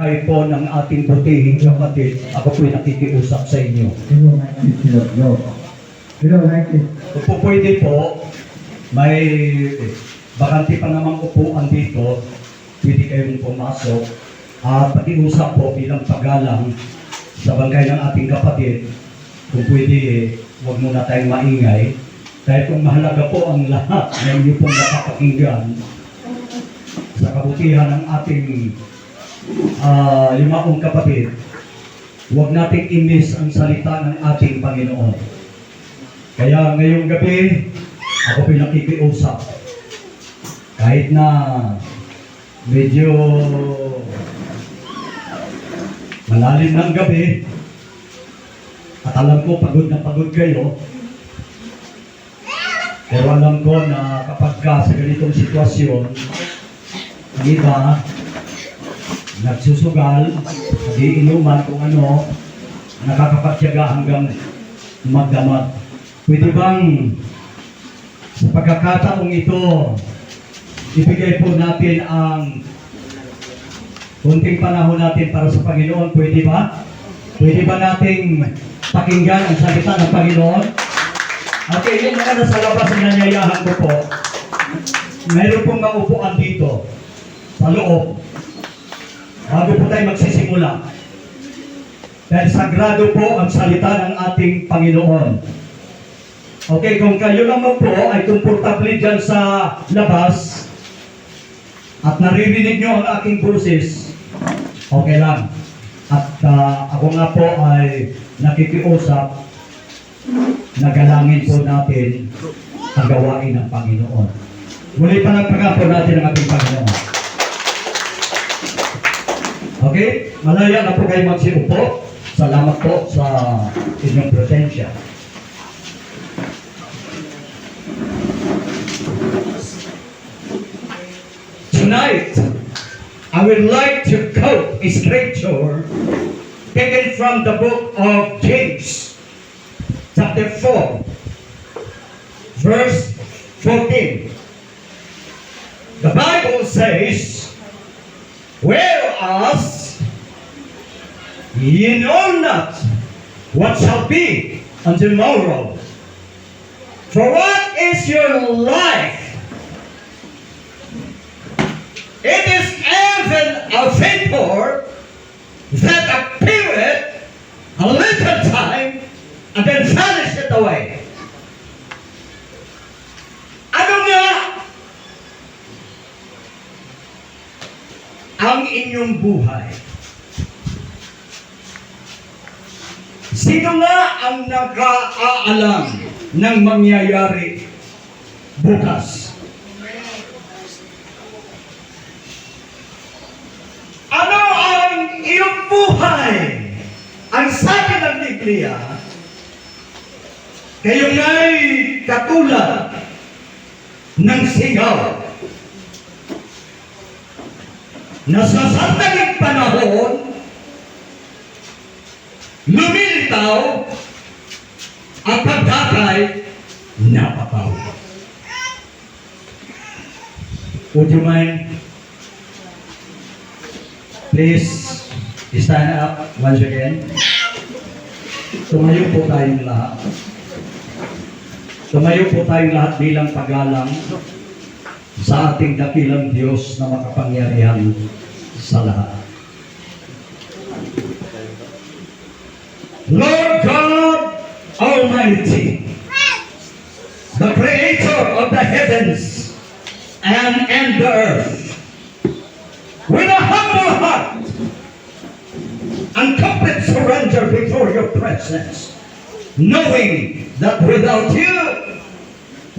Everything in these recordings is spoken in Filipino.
Kayo po ng ating butihing kapatid, ako po'y nakikiusap sa inyo. Kung po pwede po, may bakante pa naman upuan dito, pwede kayong pumasok. At pakiusap po bilang paggalang sa bangkay ng ating kapatid, kung pwede, huwag muna tayong maingay. Dahil kung mahalaga po ang lahat na inyo pong nakapakinggan sa kabutihan ng ating limaong kapatid, huwag nating i-miss ang salita ng ating Panginoon. Kaya ngayong gabi, ako po'y nakikiusap. Kahit na medyo malalim ng gabi, at alam ko pagod na pagod kayo, pero alam ko na kapag sa ganitong sitwasyon, ang iba, nagsusugal, nagiinuman kung ano, nakakapagtiyaga hanggang magdamag. Pwede bang sa pagkakataong ito, ibigay po natin ang kunting panahon natin para sa Panginoon? Pwede ba? Pwede ba nating pakinggan ang salita ng Panginoon? Okay, yung mga nasa labas ang nanyayahan ko po, mayroon pong maupuan dito sa loob. Bago po tayo magsisimula. Dahil sagrado po ang salita ng ating Panginoon. Okay, kung kayo naman po ay komportable dyan sa labas at naririnig nyo ang aking boses, okay lang. At ako nga po ay nakikiusap na galangin po natin ang gawain ng Panginoon. Muli pa nagpaga po natin ang ating Panginoon. Okay? Malaya na po kayo magsiupo. Salamat po sa inyong presensya. Tonight, I would like to quote a scripture taken from the book of James, chapter 4, verse 14. The Bible says, whereas ye know not what shall be on tomorrow, for what is your life? It is even a vapor that appeareth a little time and then vanisheth away. Ano nga ang inyong buhay? Sino nga ang nag-aalam ng mangyayari bukas? Ano ang iyong buhay? Ang sabi ng Biblia, kayo nga'y katulad ng singaw na sa sandaling panahon lumilitaw at pagkakay napapaw. Would you mind please stand up once again? Tumayo po tayong lahat. Tumayo po tayong lahat bilang paggalang sa ating dakilang Diyos na makapangyarihan sa lahat. Lord God Almighty, the Creator of the heavens and the earth, with a humble heart and complete surrender before your presence, knowing that without you,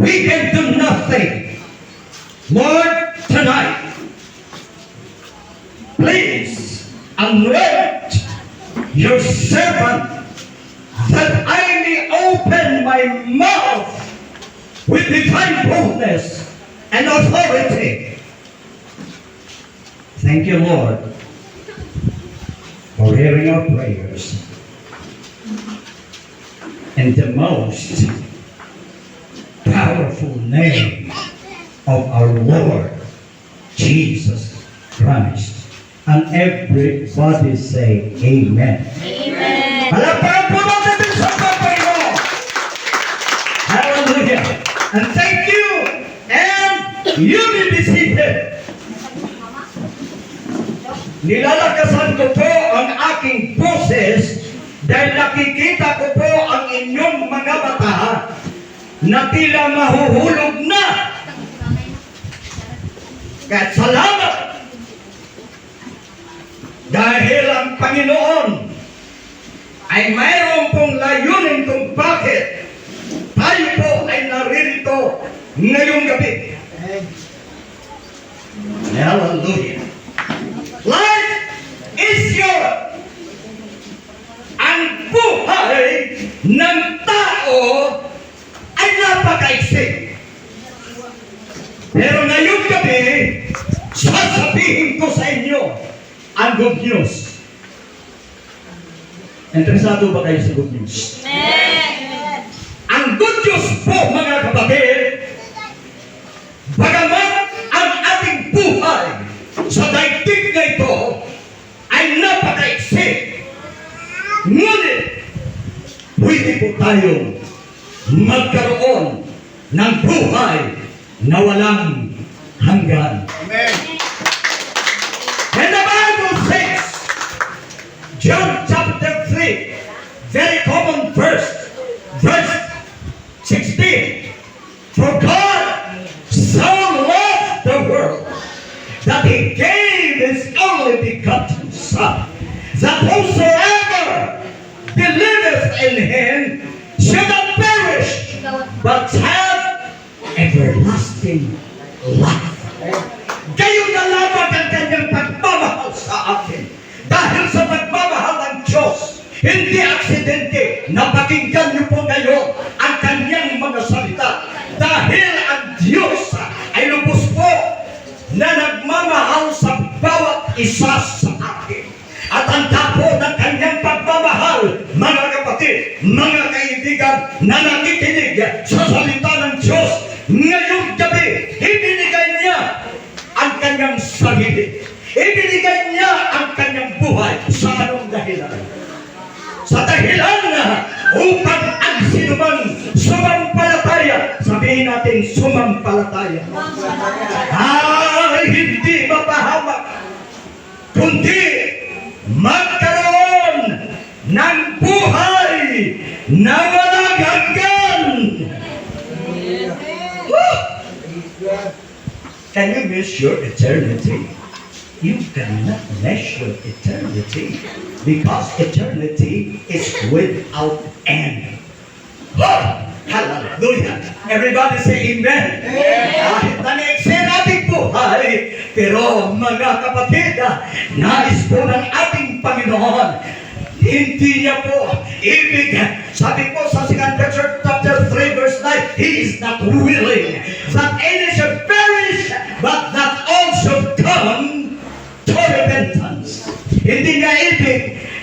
we can do nothing. Lord, tonight, please anoint your servant that I may open my mouth with divine boldness and authority. Thank you, Lord, for hearing our prayers. In the most powerful name of our Lord Jesus Christ. And everybody say Amen. Amen. Palakpakan po natin din sa Panginoon. Hallelujah. And thank you. And you may be seated. Nilalakasan ko po ang aking boses dahil nakikita ko po ang inyong mga mata na tila mahuhulog na. Kaya salamat dahil ang Panginoon ay mayroon pong layunin kung bakit tayo po ay naririto ngayong gabi. Hallelujah. Life is your ang buhay ng tao ay napakaiksi. Pero ngayong gabi, sasabihin ko sa inyo ang good news. Interesado ba kayo sa good news? Amen. Ang good news po mga kapatid, bagamat ang ating buhay sa daigdig na ito ay napakaiksi, ngunit pwede po tayong magkaroon ng buhay na walang hanggan. Amen. And the Bible says, John chapter 3, very common verse 16. For God so loved the world that He gave His only begotten Son, that whosoever believeth in Him should not perish, but have everlasting life. Kayo na lamang ang kanyang pagmamahal sa atin. Dahil sa pagmamahal ng Diyos, hindi aksidente na pakinggan niyo po ngayon ang kanyang mga salita. Dahil ang Diyos ay lubos po na nagmamahal sa bawat isa sa atin. At ang tapo ng kanyang pagmamahal, mga kapatid, mga kaibigan na nakikinig sa salita ng Diyos, ngayong gabi, ibinigay niya ang kanyang sarili. Ibinigay niya ang kanyang buhay sa anong dahilan? Sa dahilan na upang ang sinumang sumampalataya, sabihin natin sumampalataya, ay hindi mapahamak, kundi magkaroon ng buhay na walang hanggan. Can you measure eternity? You cannot measure eternity because eternity is without end. Oh, hallelujah! Everybody say amen. Kahit na-next ating buhay, pero mga kapatid, nais po ng ating Panginoon, hindi niya po ibig. Sabi po sa 2 Peter chapter 3 verse 9, He is not willing that any should perish, but that all should come to repentance. Hindi niya ibig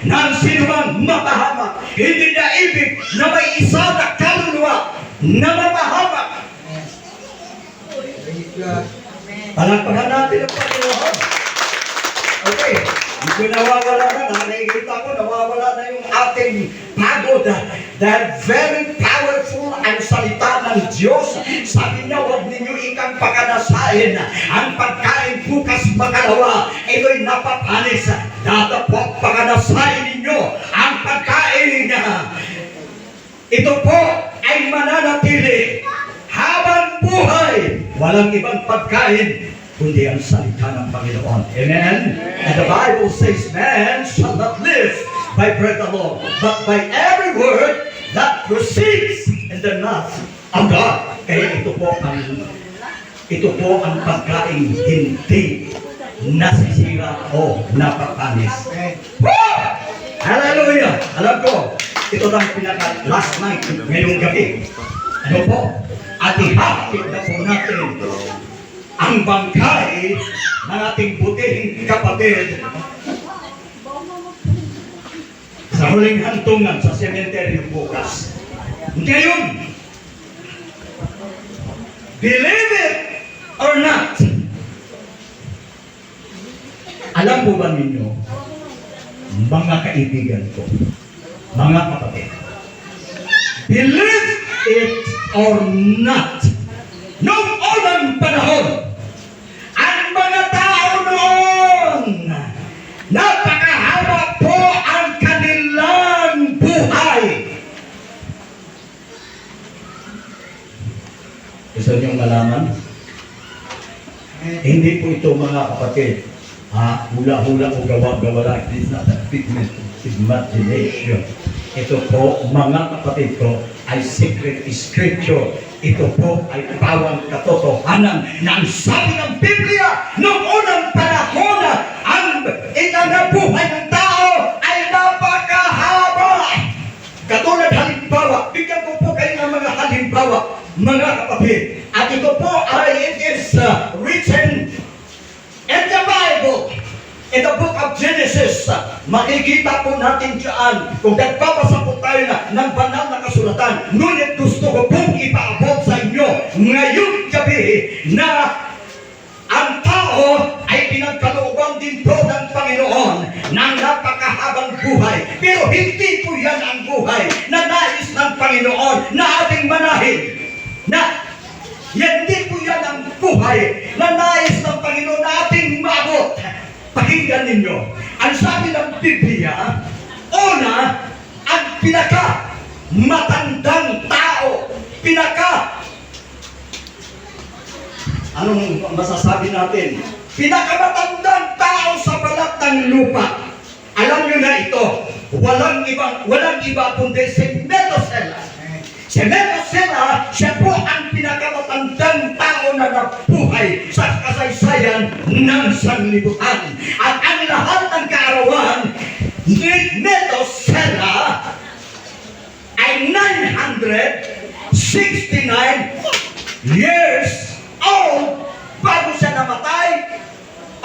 na ang sinumang mapahamak. Hindi niya ibig na may isa na kaluluwa na mapahamak. Palakpakan natin ang Panginoon. Okay. Hindi nawawala na, nakikita ko, nawawala na yung ating pagod. Dahil very powerful ang salita ng Diyos. Sabi niya, huwag ninyo ikang pagkanasahin. Ang pagkain bukas makalawa, ito'y napapanis. Dadapot pagkanasahin ninyo ang pagkain. Ito po ay mananatili habang buhay. Walang ibang pagkain kundi ang salita ng Panginoon. Amen? And the Bible says, man shall not live by bread alone, but by every word that proceeds in the mouth of God. Kaya ito po ang pagkain hindi nasisira o napapanis. Woo! Hallelujah! Alam ko, ito lang pinaka last night ngayong gabi. Ano po? At ihapit na po natin ang bangkay ng ating butihing kapatid sa huling hantungan sa sementeryo bukas. Ngayon, believe it or not, Alam po ba ninyo, mga kaibigan ko, mga kapatid, believe it or not, noong unang panahon, ang mga tao noon, napakahaba po ang kanilang buhay. Gusto niyong malaman? Hindi po ito mga kapatid, hula-hula o gawa-gawa lang. It is not a figment of imagination. Ito po, mga kapatid ko, ay secret scripture. Ito po ay pawang katotohanan na ang sabi ng Biblia noong unang panahon, ang ikanabuhay ng tao ay napakahaba. Katulad halimbawa, bigyan ko po kayo ng mga halimbawa, mga kapatid. At ito po ay, it is written in the Bible, in the book of Genesis. Makikita po natin dyan, kung nagbabasa po tayo ng banal na kasulatan. Ngunit gusto ko pong ipaabot sa inyo ngayong gabi na ang tao ay pinagkalooban din po ng Panginoon ng napakahabang buhay. Pero hindi po yan ang buhay na nais ng Panginoon na ating manahin. Hindi po yan ang buhay na nais ng Panginoon na ating maabot. Pakinggan ninyo, ang sabi ng Biblia, una, ang pinaka-matandang tao, anong masasabi natin? Pinakamatandang tao sa balat ng lupa. Alam nyo na ito, walang iba kundi si Methuselah. Si Methuselah, siya po ang pinakamatandang tao na nabuhay sa kasaysayan ng sanlibutan. At ang lahat ng kaarawan ni Methuselah ay 969 years old bago siya namatay.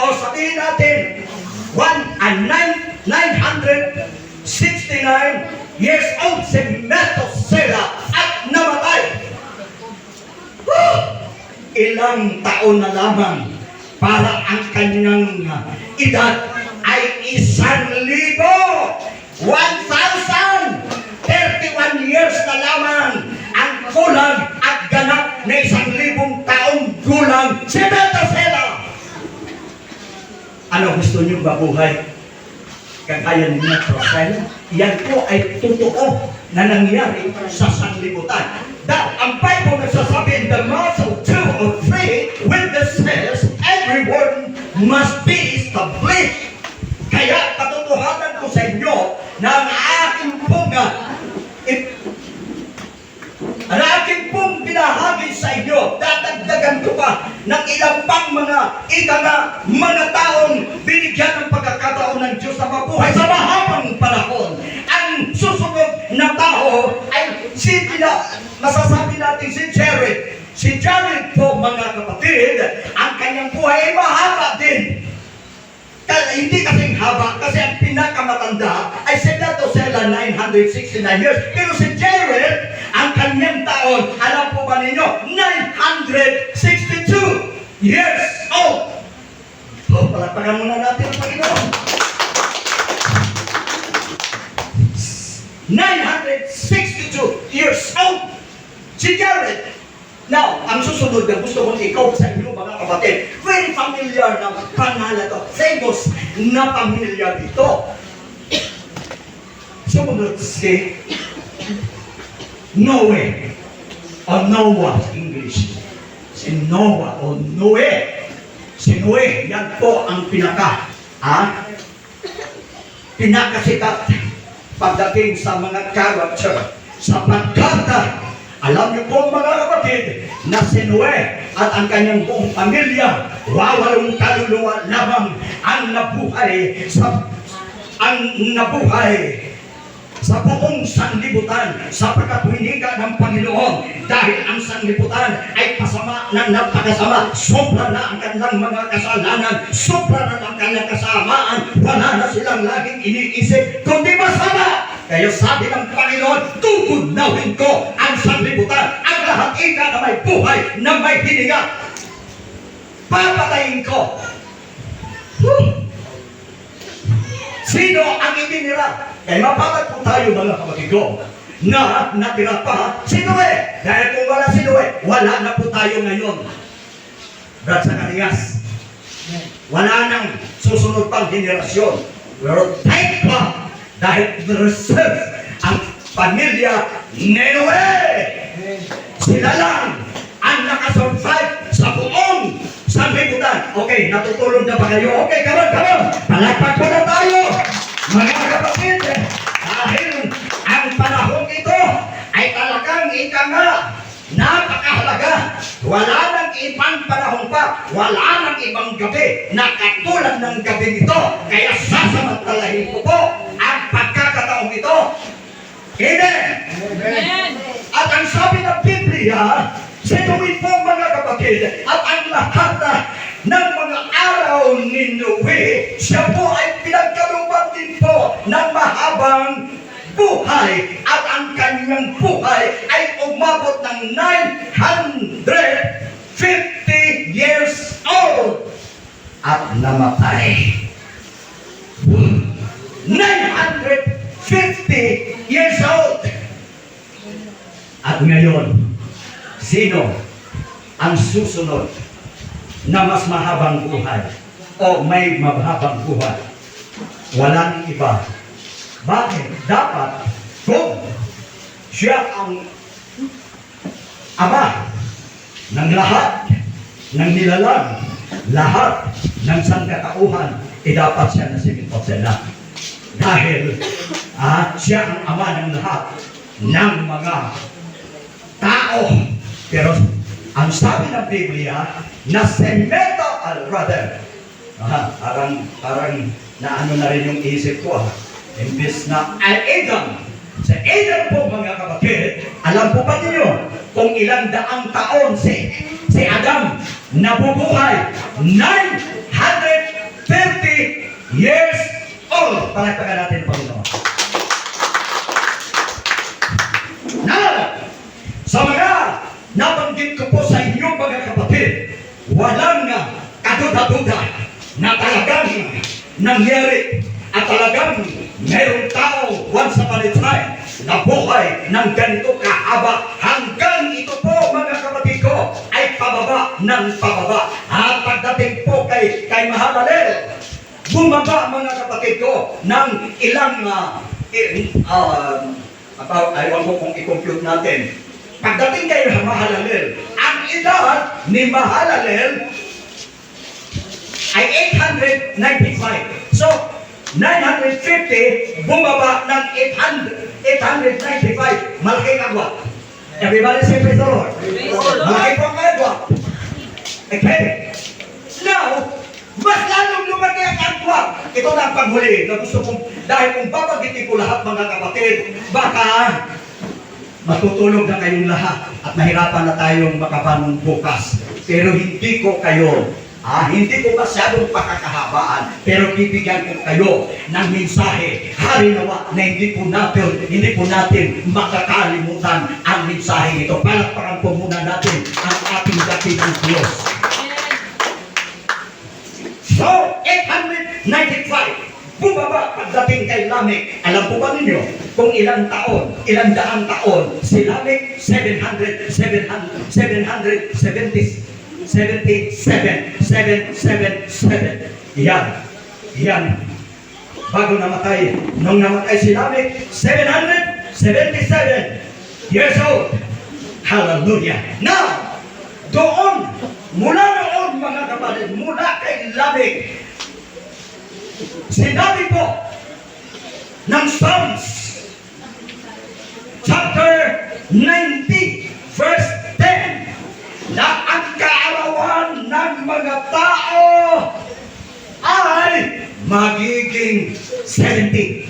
O sabihin natin, 969 years old si Methuselah at namatay. Ilang taon na lamang para ang kanyang edad ay 1,000. 1,031 years na lamang ang kulang at ganap na 1,000 taong gulang si Methuselah. Ano gusto niyo mabuhay? Kagaya ni Methuselah, yan po ay totoo na nangyari sa sanlibutan. Ang Bible nagsasabi in the mouth of 2 or 3 witnesses, every word must be established. Kaya katotohanan ko sa inyo na ang aking pong binahagi sa inyo, dadagdagan ko pa ng ilang pang mga mga taong binigyan ng pagkakataon ng Diyos na mabuhay sa mahabang panahon. Ang susunod na tao ay masasabi natin si Jared. Si Jared po, mga kapatid, ang kanyang buhay ay mahaba din. Hindi kasing haba, kasi ang pinakamatanda ay si Methuselah, 969 years. Pero si Jared, ang kanyang taon, alam po ba ninyo, 962 years old. So, palagpagan muna natin ang Panginoon. 962 years old si Jared. Now, ang susunod na gusto kong ikaw sa inyo, mga kapatid, very familiar na pangalan to, famous na pamilya dito. Sumunod si Noe, o Noah English. Si Noah o Noe. Si Noe, yan po ang pinakasikat pagdating sa mga character. Sapagkat alam niyo po, mga kapatid, na si Noe at ang kanyang buong pamilya, 80 kaluluwa lamang ang nabuhay sa buong sanlibutan sapagkat winika ng Panginoon dahil ang sanlibutan ay pasama ng napakasama. Sobra na ang kanilang mga kasalanan, sobra na ang kanilang kasamaan, wala na silang laging iniisip kundi masama. Kaya sabi ng Panginoon, tutunawin ko ang sanlibutan, ang lahat ika na may buhay, na may hininga. Papatayin ko. Sino ang itinira? Kaya mapapag po tayo mga kapatid ko na natira pa si Noe. Dahil kung wala si Noe, wala na po tayo ngayon. Brad Zacarias, wala nang susunod pang generasyon. Pero thank God dahil reserve ang pamilya ni Noe. Sila lang ang nakasurvive sa buong sanlibutan. Okay, natutulog na ba kayo? Okay, come on. Palakpak ko na tayo. Mga kapatid, dahil ang panahon ito ay talagang ika nga napakahalaga. Wala nang ibang panahon pa, wala nang ibang gabi na katulad ng gabi nito. Kaya sasamantalahin ko po ang pagkakataong ito. Amen! Amen. At ang sabi ng Biblia, sinuwi po mga kapatid, at ang lahat ng mga araw ni Noe, siya po ay pinagkalooban din po ng mahabang buhay, at ang kanyang buhay ay umabot ng 950 years old at namatay. 950 years old. At ngayon, sino ang susunod na mas mahabang buhay o may mahabang buhay? Wala nang iba. Bakit? Dapat kung siya ang ama ng lahat ng nilalang, lahat ng sangkatauhan, dapat siya na si Methuselah. Dahil siya ang ama ng lahat ng mga tao. Pero ang sabi ng Biblia na parang na ano na rin yung isip ko imbis na Adam. Sa Adam po mga kapatid, alam po ba niyo kung ilang daang taon si Adam nabubuhay? 930 years old. Palagpagan natin ang Panginoon. Now, sa mga nabanggit ko po sa inyo mga kapatid, walang kaduda-duda na talagang nangyari at talagang mayroong tao once upon a time na buhay ng ganito kahaba hanggang ito po mga kapatid ko ay pababa ng pababa. At pagdating po kay Mahalalel, bumaba mga kapatid ko ng ilang ayaw ko kung i-compute natin. Pagdating kay Mahalalel, ang edad ni Mahalalel ay 895. So, 950 bumaba ng 895. Malaking agwat. Everybody say praise the Lord. Malaking pong agwat. Okay. Now, mas lalong lumaki ang agwat. Ito na ang panghuli na gusto kong, dahil kung babagitin ko lahat mga kapatid, baka matutulog na kayong lahat at mahirapan na tayong makabangon bukas. Pero hindi ko kayo hindi ko masyadong pakakahabaan, pero bibigyan ko kayo ng mensahe. Harinawa na hindi po natin makakalimutan ang mensahe ito. Palakpakan po muna natin ang ating dakilang Diyos. So, 895. Bumaba pagdating kay Lamech. Alam po ba ninyo kung ilang daang taon si Lamech? 777. Yan. Bago namatay, nung namatay si Lamech, 777 years old. Hallelujah. Now, mula noon mga kapatid, mula kay Lamech, sinabi po ng Psalms chapter 90 verse 10 na ang kaarawan ng mga tao ay magiging 70.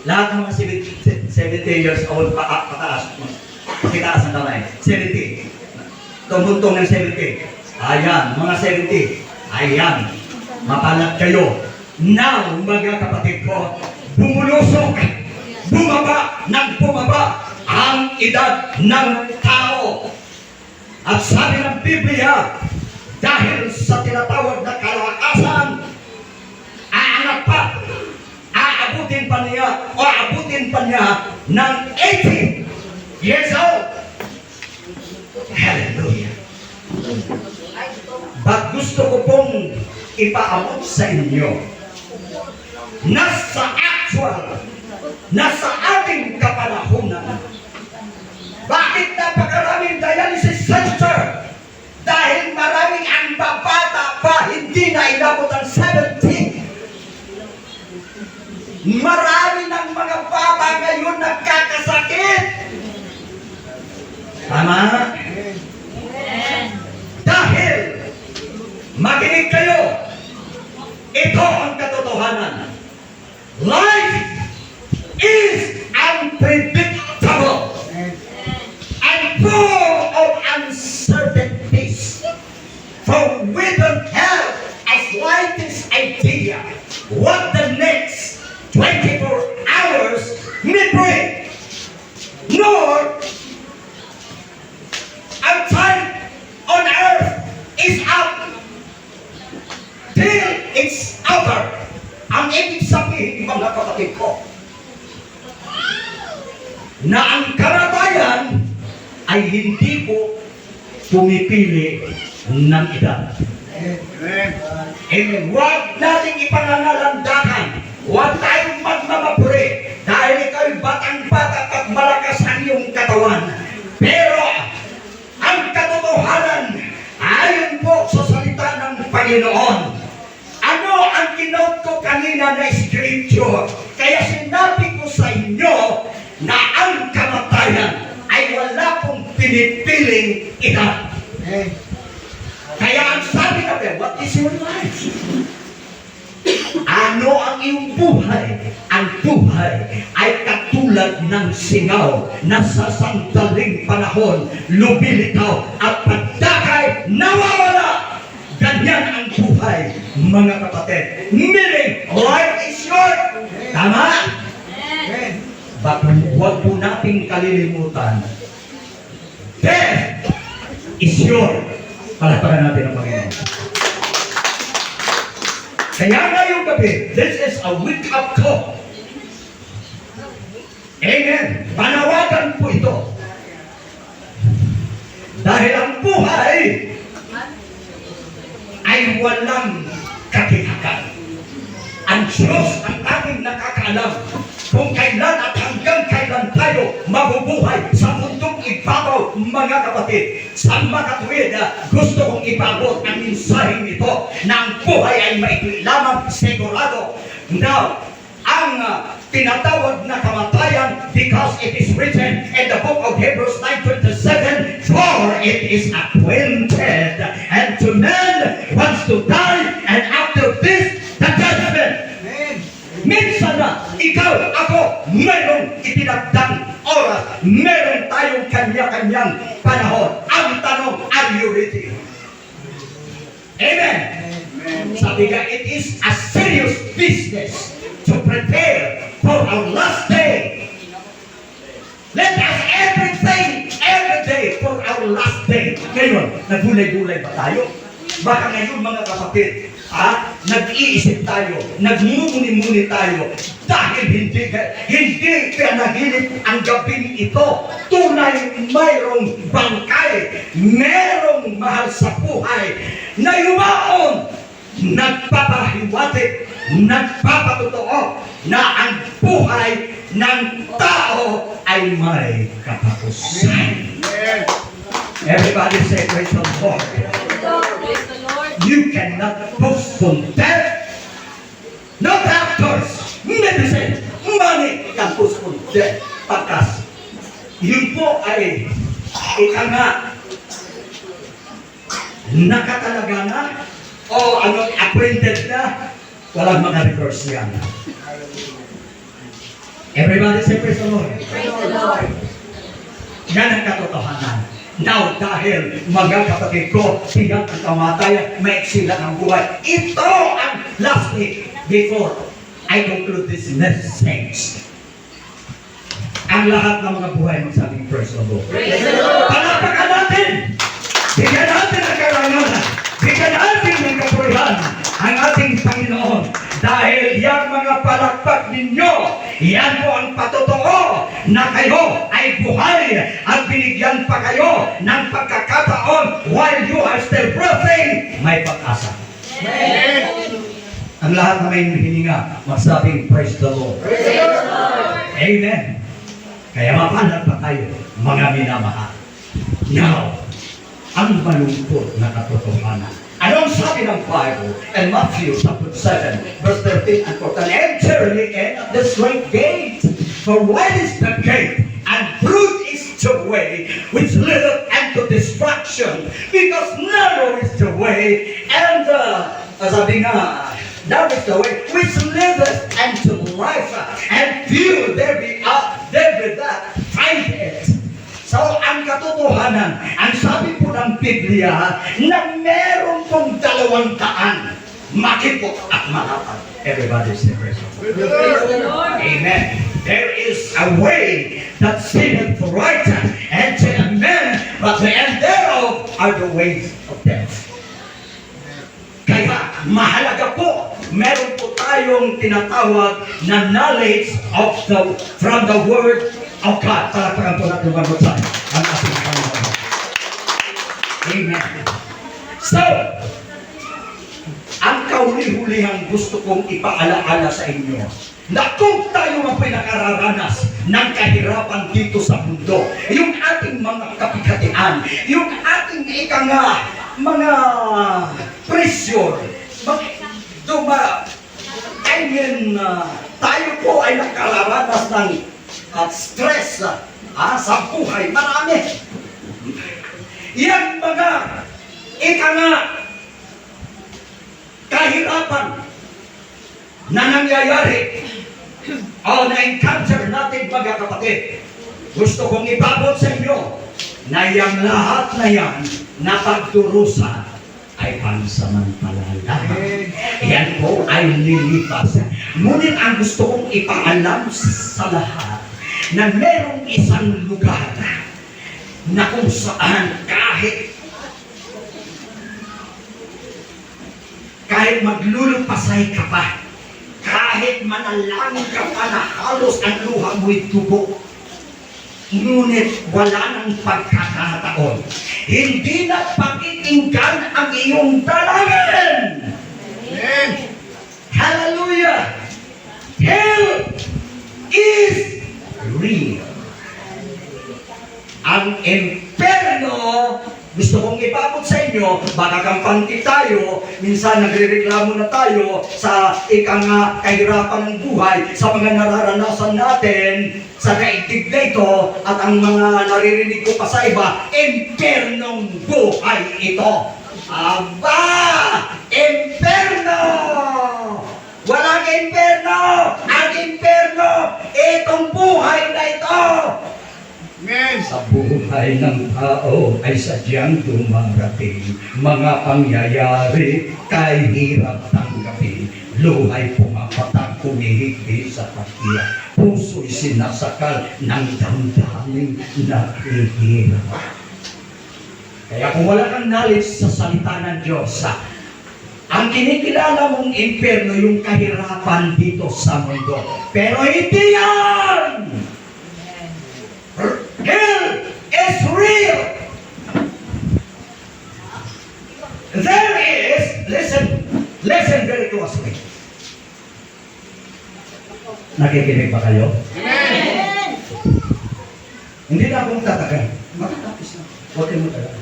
Lahat ng mga 70 years old pataas ang kamay. 70. Tumuntong ng 70. Ayan, mga 70. Ayan, mapalad kayo. Now, mga kapatid ko, bumulusok, bumaba ang edad ng tao. At sabi ng Biblia, dahil sa tinatawag na kalakasan, aangat pa aabutin pa niya ng 80 years old. Hallelujah. But gusto ko pong ipaabot sa inyo nasa ating kapanahunan. Bakit napakaraming dialysis center? Dahil maraming ang babata pa hindi na inabot ang 70. Marami ng mga bata ngayon nagkakasakit. Tama? Dahil, makinig kayo, ito ang katotohanan. Life is unpredictable and full of uncertainties. For we don't have a slightest idea what the next 24 hours may bring, nor our time on earth is up till it's over. Ang ibig sabihin, mga kapatid ko, na ang kamatayan ay hindi po pumipili ng edad. And huwag nating ipangangalandakan, huwag tayong magmamapuri, dahil ikaw'y batang-bata at malakas ang iyong katawan. Pero, ang katotohanan, ayon po sa salita ng Panginoon, ano ang kinote ko kanina na scripture? Kaya sinabi ko sa inyo na ang kamatayan ay wala pong pinipiling edad. Kaya ang sabi natin, what is your life? Ano ang iyong buhay? Ang buhay ay katulad ng singaw na sa sandaling panahon lumilitaw at pagdakay nawawala. Ganyan ang buhay, mga kapatid. Meaning, life is short. Tama? But huwag po nating kalilimutan, death is short. Palakpakan natin ang Panginoon. Kaya ngayong gabi, this is a wake-up call. Amen. Panawagan po ito. Dahil ang buhay ay walang katihakan. Ang Diyos ang ating nakakaalam kung kailan at hanggang kailan tayo mabubuhay sa mundong ibabaw, mga kapatid. Sa makatuwid, gusto kong ipabot ang mensaheng ito na ang buhay ay maikli lamang, sigurado. Now, ang tinatawag na kamatayan, because it is written in the book of Hebrews 9:27, for it is appointed and to man wants to die, and after this, the judgment. Minsan na, ikaw, ako, mayroong itinagdang oras, meron tayong kanya-kanyang panahon. Ang tanong, are you ready? Amen. Sabi nga, it is a serious business to prepare for our last day. Let us everything, every day for our last day. Ngayon, nagulay-gulay ba tayo? Baka ngayon, mga kapatid, nag-iisip tayo, nagmumuni-muni tayo, dahil hindi panaginip ang gabing ito. Tunay mayroong bangkay, mayroong mahal sa buhay na yumaon, nagpapahiwatig, nagpapatotoo na ang buhay ng tao ay may katapusan. Everybody say, praise the Lord. Praise the Lord. You cannot postpone death. No doctors, medicine, money can postpone death. Pagkas, yun po ay nakatalaga na o appointed na, walang mga reverse yan. Everybody say praise the Lord. Praise the Lord. Yan ang katotohanan. Now, dahil mga kapatid ko, tigang ang kamatayan, maiksi lang ang buhay. Ito ang last thing before I conclude this message. Ang lahat ng mga buhay magsabing praise the Lord. Praise the Lord. Palapakan natin! Bigyan natin ang karangalan. Bigyan natin ng kapurihan ang ating Panginoon. Dahil yung mga palakpak ninyo, Yan po ang patotoo na kayo ay buhay at binigyan pa kayo ng pagkakataon while you are still breathing, may pag-asa. Ang lahat na may hininga, magsabing praise the Lord. Amen. Kaya mapalad pa tayo, mga minamahal. Now, ang malungkot na katotohanan. Anong sabi ng Bible in Matthew chapter 7, verse 13 and 14? Enter in at the straight gate, for wide is the gate, and broad is the way which leadeth unto destruction, because narrow is the way, and sabi nga, that is the way which leadeth unto life, and few there be that find it. So, ang katotohanan, ang sabi po ng Biblia, na meron pong 200 makipot at malapad. Everybody say praise the Lord. Amen. There is a way that seemeth right unto a man, but the end thereof are the ways of death. Kaya, mahalaga po, meron po tayong tinatawag na knowledge of from the Word of God. Palakpakan po natin one more time ang ating Panginoon. Amen. So, ang kauli-hulihang gusto kong ipaalaala sa inyo, na kung tayo ang pinakararanas ng kahirapan dito sa mundo, yung ating mga kapighatian, yung ating mga pressure, tayo po ay nakararanas ng stress sa buhay. Marami. Yan mga kahirapan na nangyayari o na-encounter natin mga kapatid. Gusto kong ipabot sa inyo na yung lahat na yan na pagdurusa ay pansamantala. Yan po ay lilipas. Ngunit ang gusto kong ipaalam sa lahat na merong isang lugar na kung saan kahit maglulupasay ka pa, kahit manalangin ka pa na halos ang luha mo'y tubo, ngunit wala ng pagkakataon. Hindi na pakikinggan ang iyong dalangin. Amen. Hallelujah. Hell is real. Ang imperno, gusto kong ipabot sa inyo, baka kampante tayo, minsan nagre-reklamo na tayo sa kahirapan ng buhay, sa mga nararanasan natin, sa daigdig na ito, at ang mga naririnig ko pa sa iba, impernong buhay ito. Aba! Imperno! Walang imperno! Ang imperno, itong buhay na ito! Amen. Sa buhay ng tao ay sadyang dumarating mga pangyayari kay hirap tanggapin. Luhay pumapatak, kumihigpi sa patiya. Puso'y sinasakal ng damdaming naghihirap. Kaya kung wala kang knowledge sa salita ng Diyos, ang kinikilala mong impyerno yung kahirapan dito sa mundo. Pero hindi yan! Hell is real. There is, listen very closely. Nakikinig ba kayo? Amen. Hindi na akong tatagal. Matatapos na. Huwag kayo magtagal.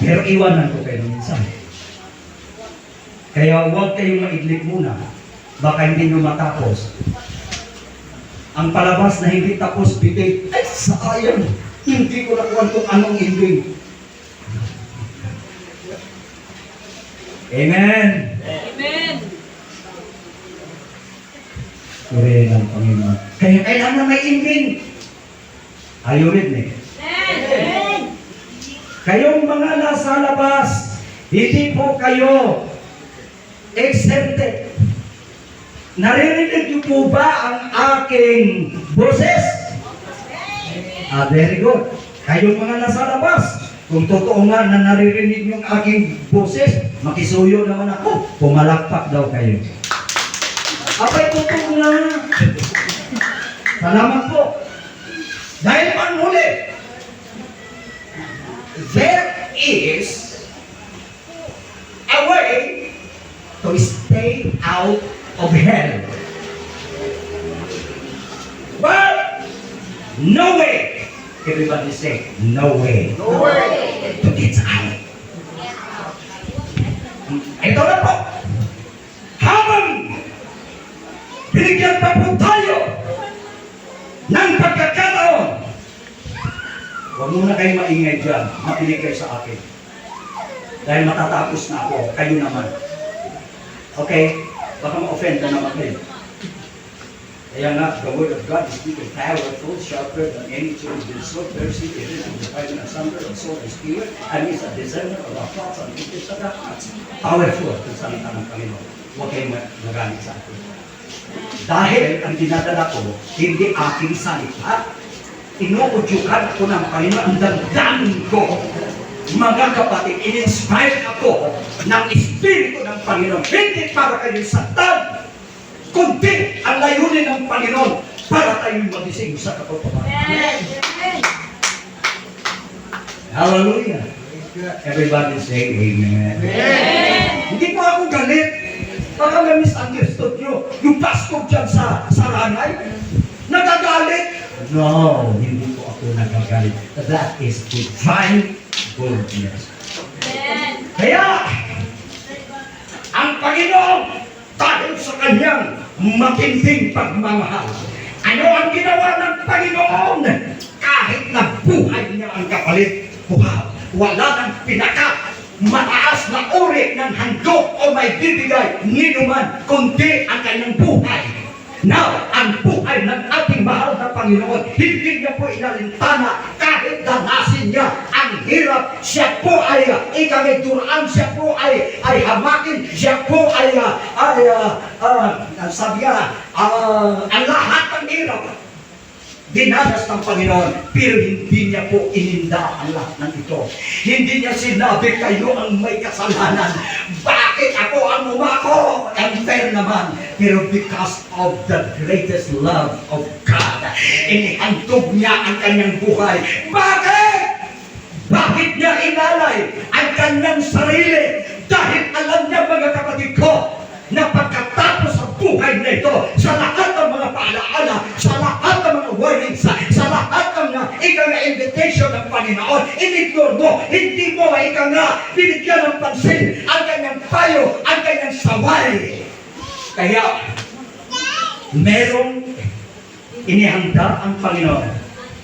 Pero iwanan ko kayo minsan. Kaya huwag kayong maidlik muna. Baka hindi nyo matapos. Ang palabas na hindi tapos bitin, ay sayang, hindi ko nakuha kung anong ending. Amen. Amen. Purihin ang Panginoon. Kaya kailangan may ending. Are you with me? Amen. Kayong mga nasa labas, hindi po kayo exempted. Naririnig niyo po ba ang aking boses? Very good. Kayong mga nasa labas, kung totoo nga na naririnig niyo ang aking boses, makisuyo naman ako. Pumalakpak daw kayo. Abay, totoo na. Salamat po. Dahil panghuli, there is a way to stay out of hell. But no way. Everybody say, no way. No way. To get out. Ito na po. Habang binigyan pa po tayo ng pagkakataon, huwag muna kayo maingay dyan. Makinig kayo sa akin. Dahil matatapos na ako. Kayo naman. Okay? Baka ma-offend ka naman kayo. Kaya nga, the word of God is speaking powerful, sharper than any two-edged sword, piercing even and dividing asunder of soul and spirit, and is a discerner of our thoughts and intents of our hearts. Powerful ang salita ng Panginoon. Huwag kayong magalit sa akin. Dahil ang dinadala ko, hindi aking salita. Inuudyukan ko ng Panginoon ang damdamin ko. Mga kapatid, in-inspire ako ng Espiritu ng Panginoon. Hindi para kayo saktan, kundi ang layunin ng Panginoon para tayo magising sa katotohanan. Amen. Hallelujah. Everybody say amen. Amen. Hindi po ako galit. Baka na-misunderstood nyo. Yung pastor dyan sa Ranay, nagagalit. No, hindi po ako nagagalit. That is divine boldness. Amen. Kaya, ang Panginoon, dahil sa kanyang matinding pagmamahal, ano ang ginawa ng Panginoon? Kahit na buhay niya ang kapalit, wala nang pinaka mataas na uri ng handog o may bibigay ninuman, kundi ang kanyang buhay. Now, ang buhay ng ating mahal na Panginoon, hindi niya po inalintana kahit danasin niya ang hirap. Siya po ay ikangiduraan, siya po ay hamakin, siya po ay sabi niya, ang lahat ng hirap dinanas ng Panginoon, pero hindi niya po ininda ang lahat ng ito. Hindi niya sinabi, kayo ang may kasalanan. Bakit ako ang umako? Unfair naman. Pero because of the greatest love of God, inihandog niya ang kanyang buhay. Bakit? Bakit niya inalay ang kanyang sarili? Dahil alam niya, mga kapatid ko, na pagkatapos sa buhay na ito, sa lahat ng mga paalaala, sa lahat ng mga warnings, sa lahat ng invitation ng Panginoon, in-ignore mo, hindi mo binigyan ng pansin ang kanyang payo, ang kanyang saway. Kaya, merong inihanda ang Panginoon.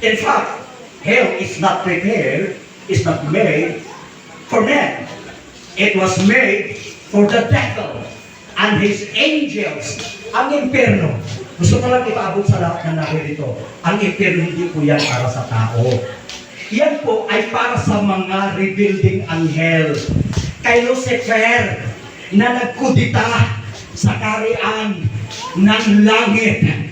In fact, hell is not prepared, is not made for men. It was made for the devil and his angels. Ang impyerno, gusto ko lang ipaabot sa lahat na narito. Ang impyerno hindi po yan para sa tao. Yan po ay para sa mga rebuilding anghel. Kay Lucifer na nagkudita sa karian ng langit.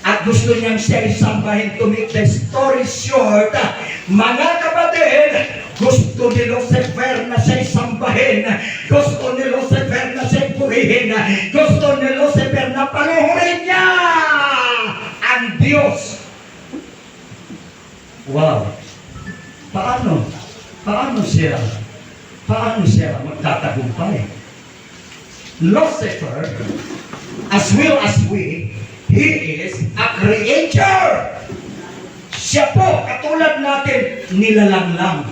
At gusto niyang siya isambahin. To make the story short, mga kapatid, gusto ni Lucifer na siya isambahin. Gusto ni Lucifer na siya purihin. Gusto ni Lucifer na panuhurin niya ang Diyos. Wow! Paano? Paano siya magtatagumpay? Lucifer, as well as we, he is a creator. Siya po, katulad natin, nilalanglang.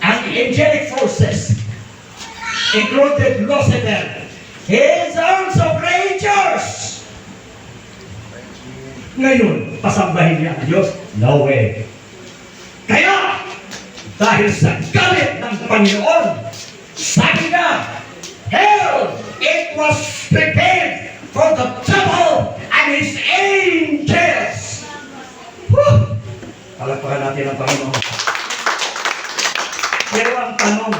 Ang angelic forces, included Lucifer, he is also creatures. Ngayon, pasambahin niya ang Diyos? No way. Kaya, dahil sa galit ng Panginoon, sabi na, hell, it was prepared for the devil and his angels. Woo! Palagpakan natin ang Panginoon. Pero ang tanong,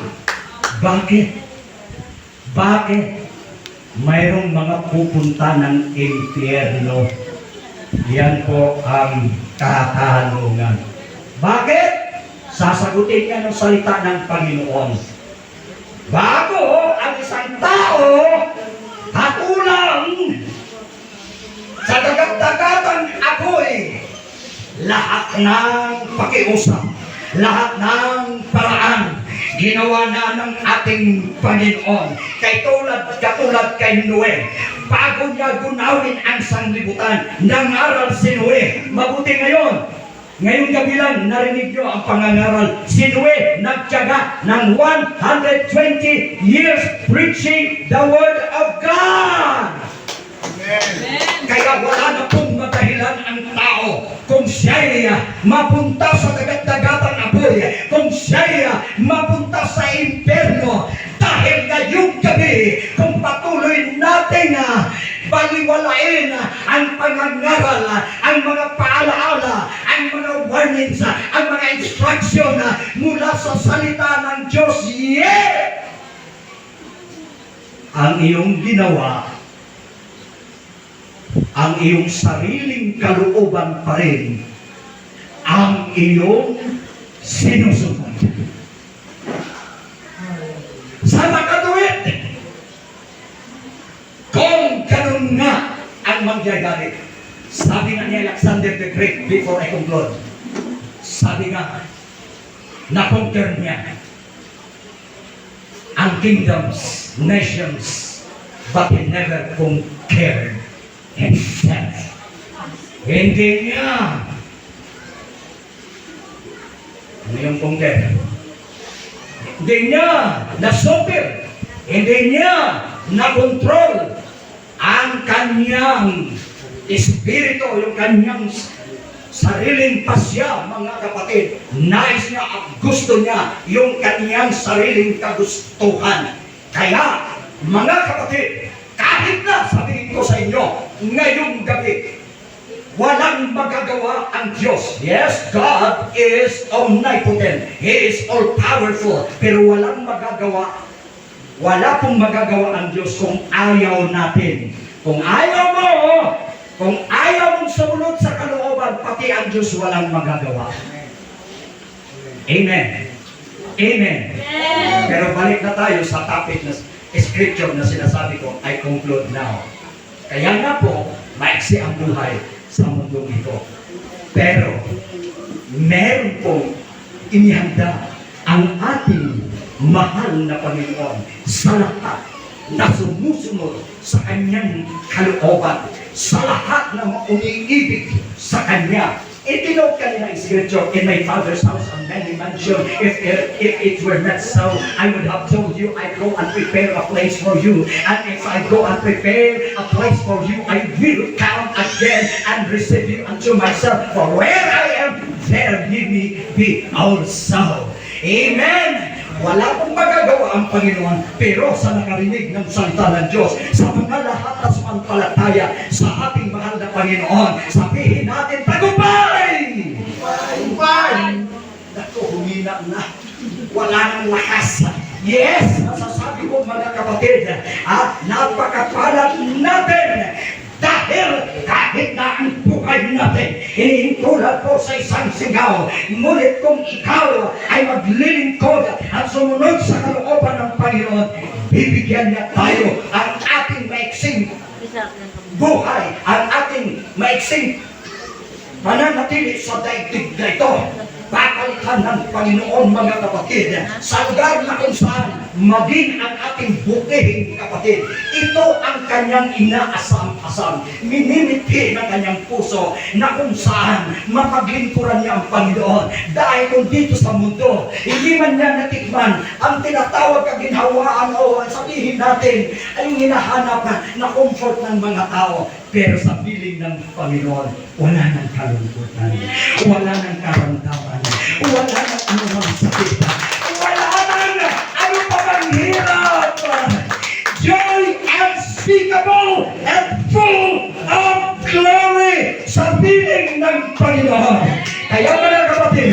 bakit? Bakit mayroong mga pupunta ng impyerno? Yan po ang katanungan. Bakit? Sasagutin niya ng salita ng Panginoon. Bago ang isang tao hatulang lahat ng pakiusap, lahat ng paraan, ginawa na ng ating Panginoon. Katulad kay Noe, bago niya gunawin ang sanglibutan, nangaral si Noe. Mabuti ngayong gabi lang, narinig nyo ang pangangaral. Si Noe nagtiyaga ng 120 years preaching the Word of God. Kaya wala na pong madahilan ang tao kung siya'y mapunta sa dagat-dagatang apoy, kung siya'y mapunta sa impyerno. Dahil ngayong gabi, kung patuloy natin baliwalain ang pangangaral, ang mga paalaala, ang mga warnings, ang mga instruction mula sa salita ng Diyos, ang iyong ginawa, ang iyong sariling kalooban pa rin ang iyong sinusunod. Sa makatuwid, kung ganun nga ang mangyayari, sabi nga ni Alexander the Great, before I conclude, sabi nga, na-conquer niya ang kingdoms, nations, but he never conquered himself. Hindi niya. Ano yung conquer? Hindi niya nasupir. Hindi niya na-control ang kanyang espiritu, yung kanyang sariling pasya, mga kapatid. Nais niya at gusto niya yung kanyang sariling kagustuhan. Kaya, mga kapatid, kahit na sabihin ko sa inyo, ngayong gabi, walang magagawa ang Diyos. Yes, God is omnipotent. He is all-powerful. Pero walang magagawa. Wala pong magagawa ang Diyos kung ayaw natin. Kung ayaw mong sumunod sa kalooban, pati ang Diyos walang magagawa. Amen. Amen. Pero balik na tayo sa topic na scripture na sinasabi ko, I conclude now. Kaya nga po, maiksi ang buhay sa mundong ito. Pero, meron pong inihanda ang ating mahal na Panginoon sa lahat na sumusunod sa kanyang kalooban, sa lahat na umiibig sa kanya. Itinote kanina ang scripture, in my Father's house are many mansions. If it were not so, I would have told you, I go and prepare a place for you. And if I go and prepare a place for you, I will come again and receive you unto myself. For where I am, there will me be also. Amen! Wala pong magagawa ang Panginoon, pero sa nakarinig ng salita ng Diyos, sa mga lahat na sumampalataya sa ating mahal na Panginoon, sabihin natin, tagumpay! Tagumpay! Naku, humina na. Wala nang lakas. Yes, masasabi ko mga kapatid, napakapalad natin. Dahil kahit na ang buhay natin, hinihintulad ko sa isang sigaw, ngunit kung ikaw ay maglilingkod at sumunod sa kalooban ng Panginoon, bibigyan niya tayo ang ating maiksing buhay, ang ating maiksing mananatili sa daigdig na ito. Papalitan ng Panginoon, mga kapatid, sa lugar na kung saan maging ang ating bukihing kapatid. Ito ang kanyang inaasam-asam. Minimithi ng kanyang puso na kung saan mapaglingkuran niya ang Panginoon. Dahil kung dito sa mundo, hindi man niya natikman ang tinatawag kaginhawaan o sabihin natin ay yung hinahanap na comfort ng mga tao. Pero sa piling ng Panginoon, wala nang kalungkutan, wala nang karamdaman, wala nang anumang sakit, wala nang ano pa bang hirap. Joy unspeakable and full of glory sa piling ng Panginoon. Kaya mga kapatid,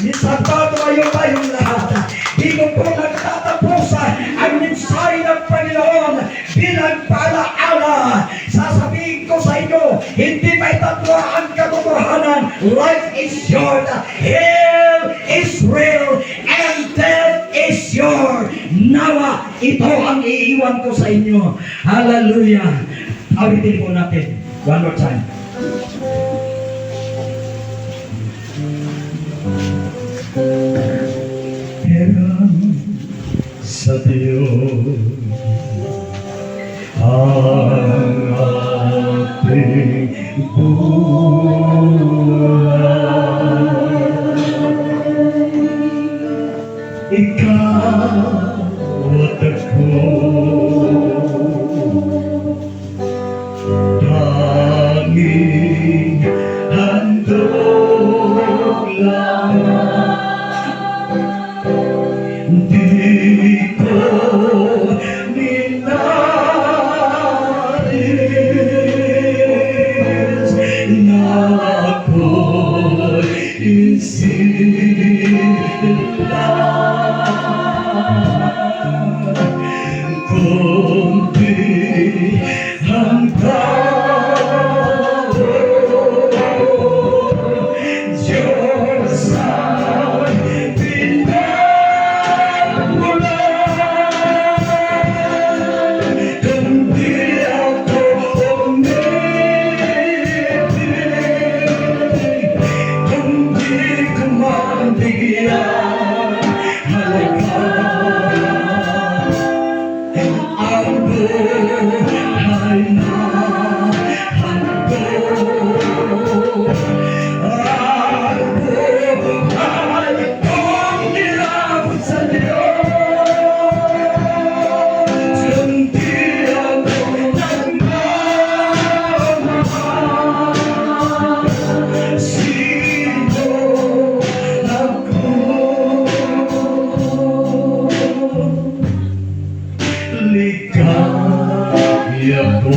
minsan pa tayong lahat, dito po nagtatapos ang mensahe ng Panginoon bilang palaala. Sasabihin ko sa inyo, hindi may tatwa ang katotohanan. Life is short, hell is real, and death is sure. Nawa, ito ang iiwan ko sa inyo. Hallelujah. Awitin po natin. One more time. Herang sa Diyos ang ating buhay. Ikaw at ako, tanging handog lang. Di ko ninais na ako'y isilang, kundi ang tao, Diyos ang kundi ako umiibig, kundi ko mabigyan halaga ang buhay na handog, ang buhay kong nilapit sa Diyos. Kundi ako nagmamahal, sino ako? Ligaya ko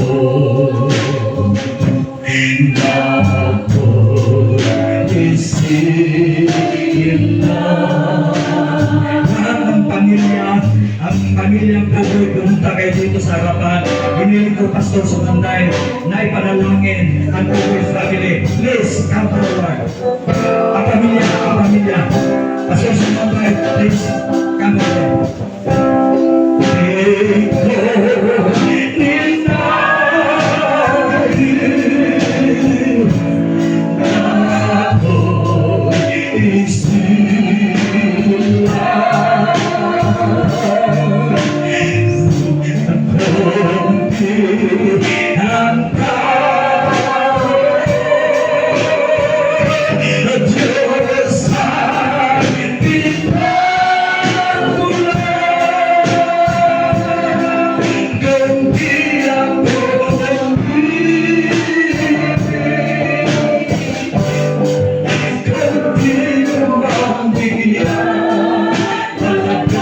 na ako'y isilang. Ang pamilyang Pugoy pumunta kayo dito sa harapan. Hiniling ko, Pastor Sumanday, na ipanalangin ang Pugoy family. Please, come forward. Ang pamilya. Pastor Sumanday, please, come forward. Di ko ninais na ako'y isilang, kundi ang tao, Diyos ang pinagmulan, kundi ako umiibig, kundi ko mabigyan halaga.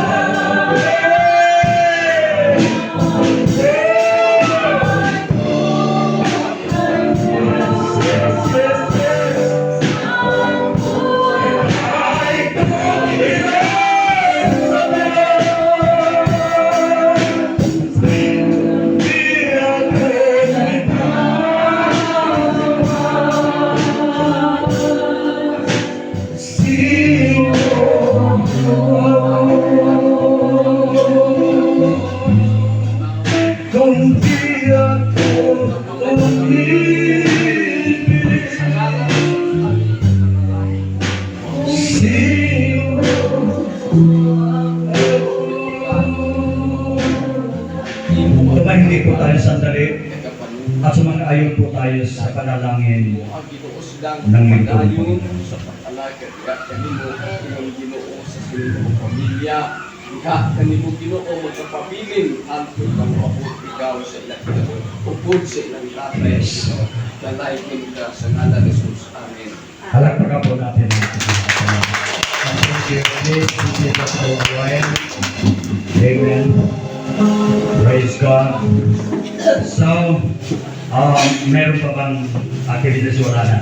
Kundi ako umiibig, sino tumahingi po tayo sandali at sumang-ayon po tayo sa panalangin ng lingkod ng Panginoon. sa pag-alaga kanimo ang Ginoo sa inyong pamilya. Ika kanimo Ginoo magpabilin ang pagpapabot ikaw sa ilang upod sa ilang tatay. Dalayin ka sa ngalan ni Jesus. Amen. Halakpakan po natin ang Panginoon. Thank you. Please be seated for a while. Amen. Praise God. So, meron pa bang activities? Wala na.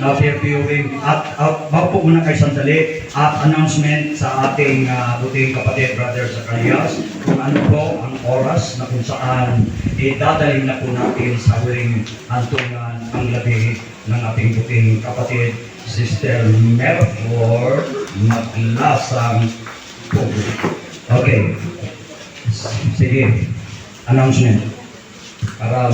Now, viewing at maupo muna kayo sandali at announcement sa ating buting kapatid, Brother Zacarias, kung ano po ang oras na kung saan idadaling na po natin sa huling hantungan ang labi ng ating buting kapatid, Sister Melford Maglasang Pugo. Okay. Sige. Announcement. Para